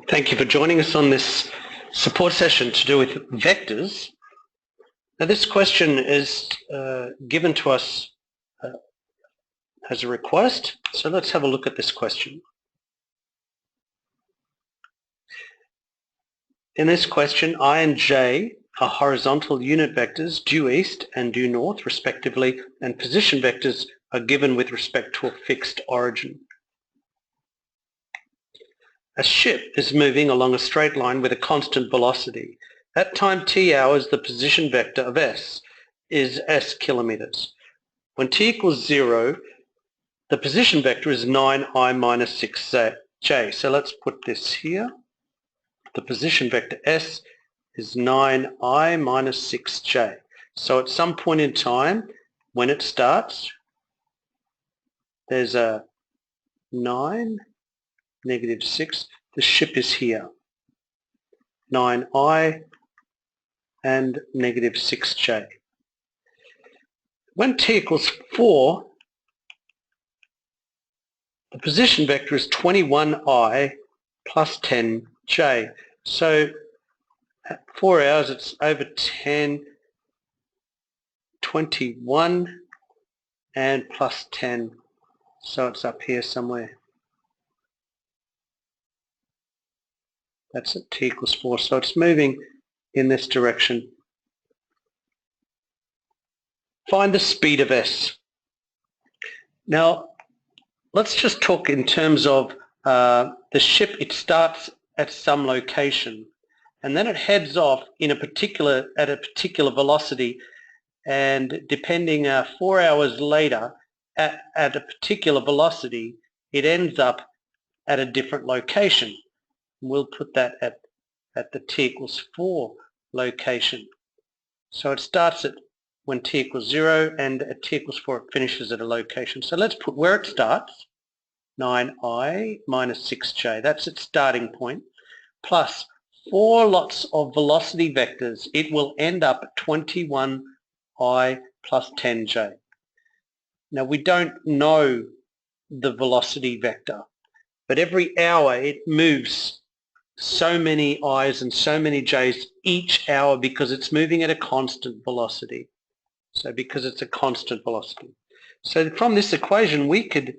Thank you for joining us on this support session to do with vectors. Now this question is given to us as a request, so let's have a look at this question. In this question, I and j are horizontal unit vectors due east and due north respectively, and position vectors are given with respect to a fixed origin. A ship is moving along a straight line with a constant velocity. At time t hours, the position vector of s is s kilometers. When t equals 0, the position vector is 9i minus 6j. So let's put this here. The position vector s is 9i minus 6j. So at some point in time, when it starts, there's a 9, negative 6. The ship is here. 9i and negative 6j. When t equals 4, the position vector is 21i plus 10j. So at 4 hours it's over 10, 21 and plus 10. So it's up here somewhere. That's at t equals 4. So it's moving in this direction. Find the speed of s. Now, let's just talk in terms of the ship. It starts at some location and then it heads off at a particular velocity, and depending 4 hours later at a particular velocity, it ends up at a different location. We'll put that at the t equals 4 location. So it starts at when t equals 0, and at t equals 4 it finishes at a location. So let's put where it starts, 9i minus 6j, that's its starting point, plus 4 lots of velocity vectors. It will end up at 21i plus 10j. Now we don't know the velocity vector, but every hour it moves so many i's and so many j's each hour because it's moving at a constant velocity. So because it's a constant velocity. So from this equation we could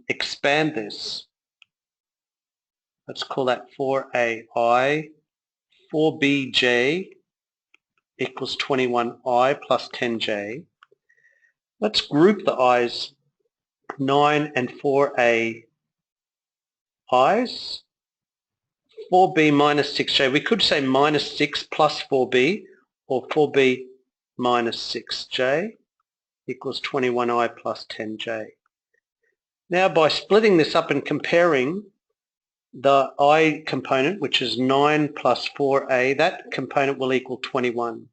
expand this. Let's call that 4ai, 4bj equals 21i plus 10j. Let's group the i's, 9 and 4a i's. 4b minus 6j, we could say minus 6 plus 4b, or 4b minus 6j equals 21i plus 10j. Now by splitting this up and comparing the I component, which is 9 plus 4a, that component will equal 21.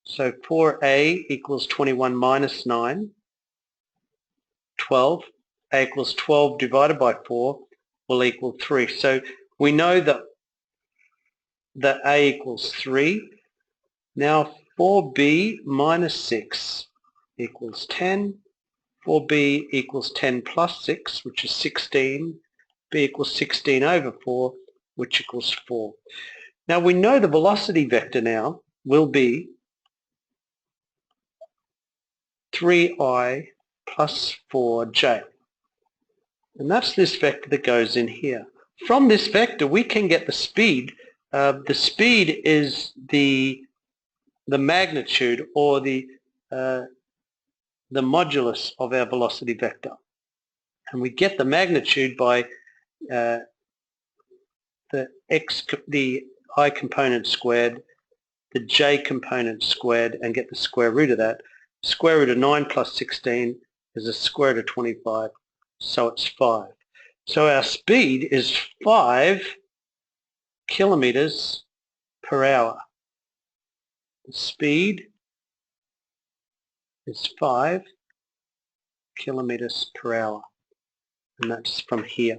So 4a equals 21 minus 9, 12. A equals 12 divided by 4 will equal 3. So we know that a equals 3. Now 4b minus 6 equals 10. 4b equals 10 plus 6, which is 16. b equals 16 over 4, which equals 4. Now we know the velocity vector now will be 3i plus 4j. And that's this vector that goes in here. From this vector we can get the speed. The speed is the magnitude, or the modulus of our velocity vector. And we get the magnitude by the I component squared, the j component squared, and get the square root of that. Square root of 9 plus 16 is the square root of 25, so it's 5. So our speed is 5 kilometers per hour. The speed is 5 kilometers per hour, and that's from here.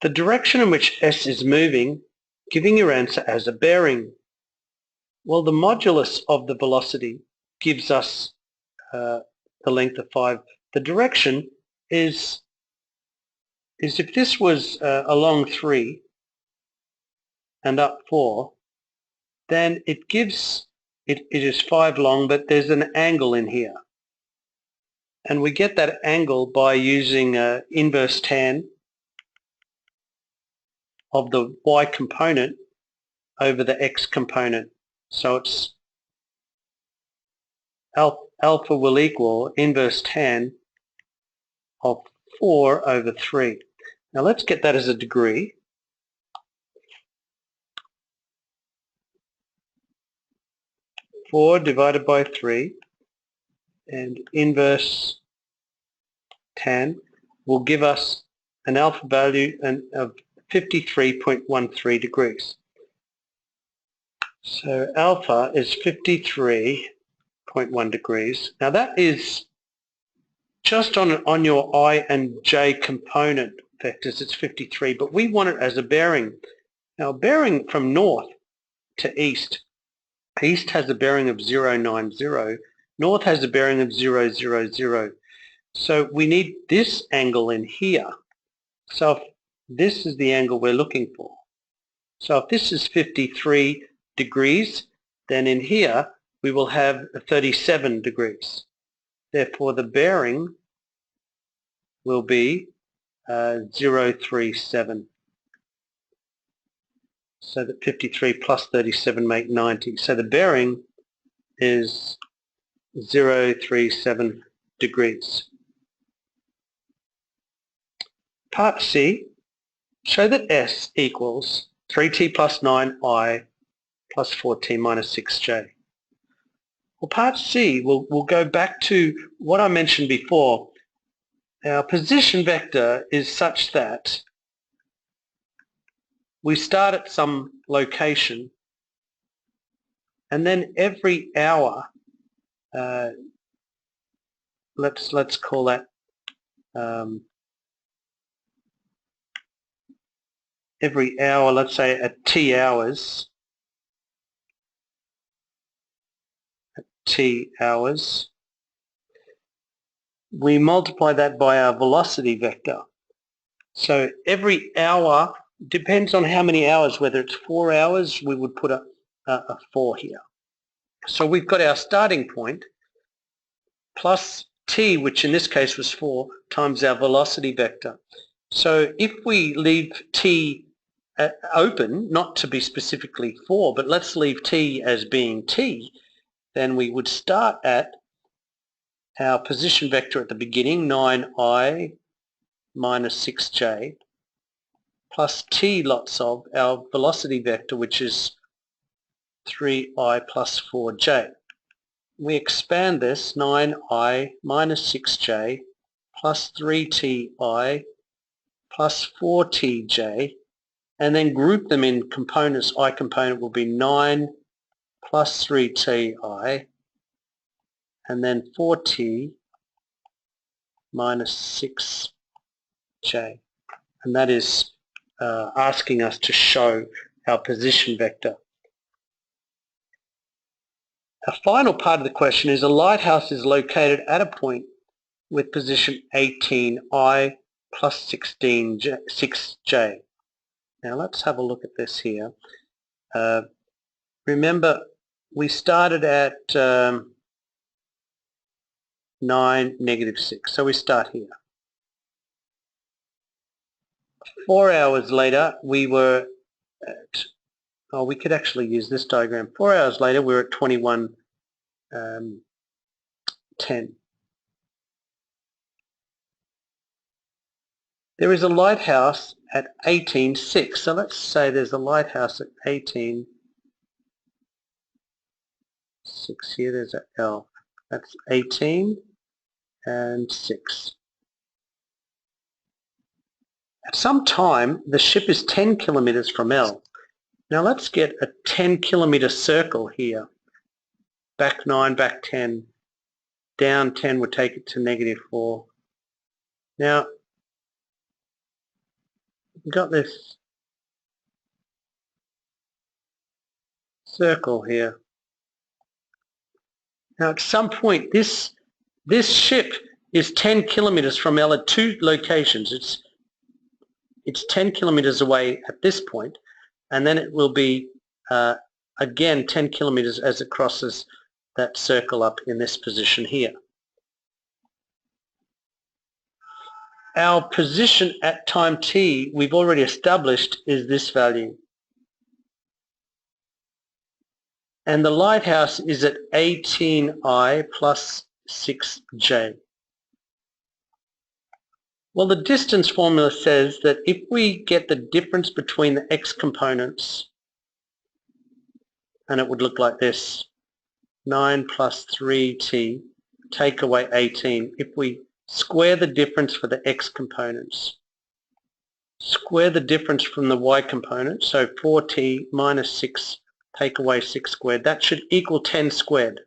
The direction in which s is moving, giving your answer as a bearing. Well, the modulus of the velocity gives us the length of 5. The direction is is if this was along 3 and up 4, then it gives, it is 5 long, but there's an angle in here. And we get that angle by using inverse tan of the y component over the x component. So it's alpha will equal inverse tan of 4 over 3. Now let's get that as a degree. Four divided by 3, and inverse tan will give us an alpha value of 53.13 degrees. So alpha is 53.1 degrees. Now that is just on your I and j component vectors, it's 53, but we want it as a bearing. Now bearing from north to east, east has a bearing of 090, north has a bearing of 000. So we need this angle in here. So if this is the angle we're looking for. So if this is 53 degrees, then in here we will have 37 degrees. Therefore the bearing will be 037. So that 53 plus 37 make 90. So the bearing is 037 degrees. Part C, show that S equals 3t plus 9i plus 4t minus 6j. Well, part C, we'll go back to what I mentioned before. Our position vector is such that we start at some location, and then every hour, let's call that every hour, let's say at t hours, we multiply that by our velocity vector. So every hour depends on how many hours, whether it's 4 hours, we would put a 4 here. So we've got our starting point plus t, which in this case was 4, times our velocity vector. So if we leave t open, not to be specifically 4, but let's leave t as being t, then we would start at our position vector at the beginning, 9i minus 6j, plus t lots of our velocity vector, which is 3i plus 4j. We expand this, 9i minus 6j plus 3ti plus 4tj, and then group them in components. I component will be 9 plus 3ti, and then 4t minus 6j. And that is asking us to show our position vector. Our final part of the question is a lighthouse is located at a point with position 18i plus 6j. Now let's have a look at this here. Remember, we started at 9, negative 6, so we start here. 4 hours later, we were at, we could actually use this diagram. 4 hours later, we're at 21:10. There is a lighthouse at 18:06. So let's say there's a lighthouse at 18:06 here. There's an L. That's 18 and 6. At some time, the ship is 10 kilometers from L. Now let's get a 10 kilometer circle here. Back 9, back 10. Down 10 would take it to negative 4. Now, we've got this circle here. Now at some point, this ship is 10 kilometers from L at 2 locations. It's it's 10 kilometers away at this point, and then it will be again 10 kilometers as it crosses that circle up in this position here. Our position at time t, we've already established, is this value. And the lighthouse is at 18I plus 6J. Well, the distance formula says that if we get the difference between the x components, and it would look like this, 9 plus 3t, take away 18. If we square the difference for the x components, square the difference from the y component, so 4t minus 6, take away 6 squared, that should equal 10 squared,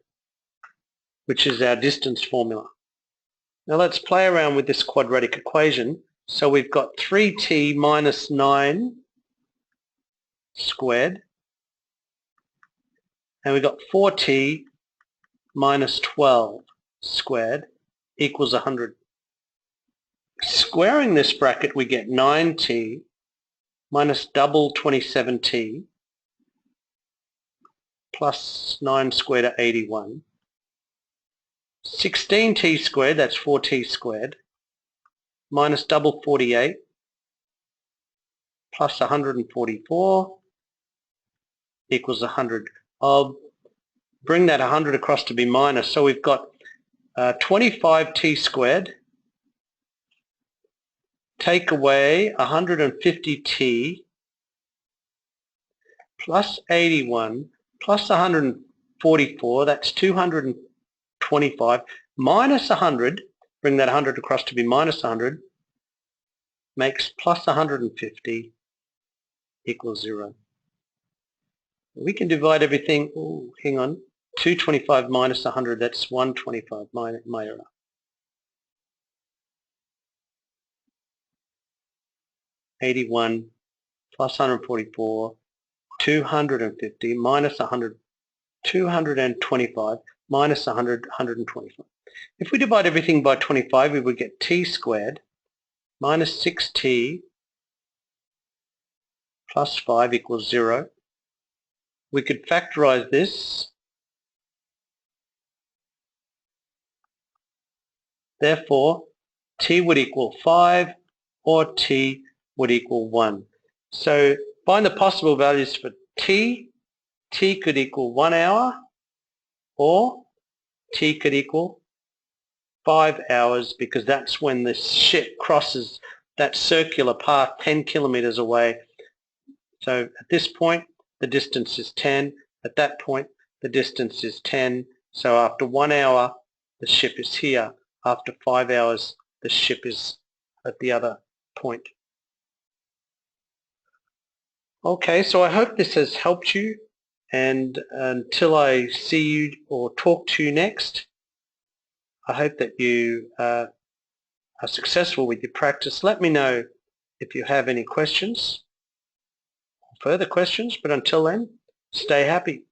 which is our distance formula. Now let's play around with this quadratic equation. So we've got 3t minus 9 squared, and we've got 4t minus 12 squared equals 100. Squaring this bracket, we get 9t minus double 27t plus 9 squared at 81. 16t squared, that's 4t squared, minus double 48 plus 144 equals 100. I'll bring that 100 across to be minus. So we've got 25t squared, take away 150t plus 81 plus 144, that's 225, minus 100, bring that 100 across to be minus 100, makes plus 150 equals 0. We can divide everything, hang on, 225 minus 100, that's 125, my error. $81 plus 144, 250 minus 100, 225 minus 100, 125. If we divide everything by 25, we would get t squared minus 6t plus 5 equals 0. We could factorize this. Therefore, t would equal 5 or t would equal 1. So find the possible values for t. T could equal 1 hour, or t could equal 5 hours, because that's when the ship crosses that circular path 10 kilometers away. So at this point, the distance is 10. At that point, the distance is 10. So after 1 hour, the ship is here. After 5 hours, the ship is at the other point. Okay, so I hope this has helped you, and until I see you or talk to you next, I hope that you are successful with your practice. Let me know if you have any questions, further questions, but until then, stay happy.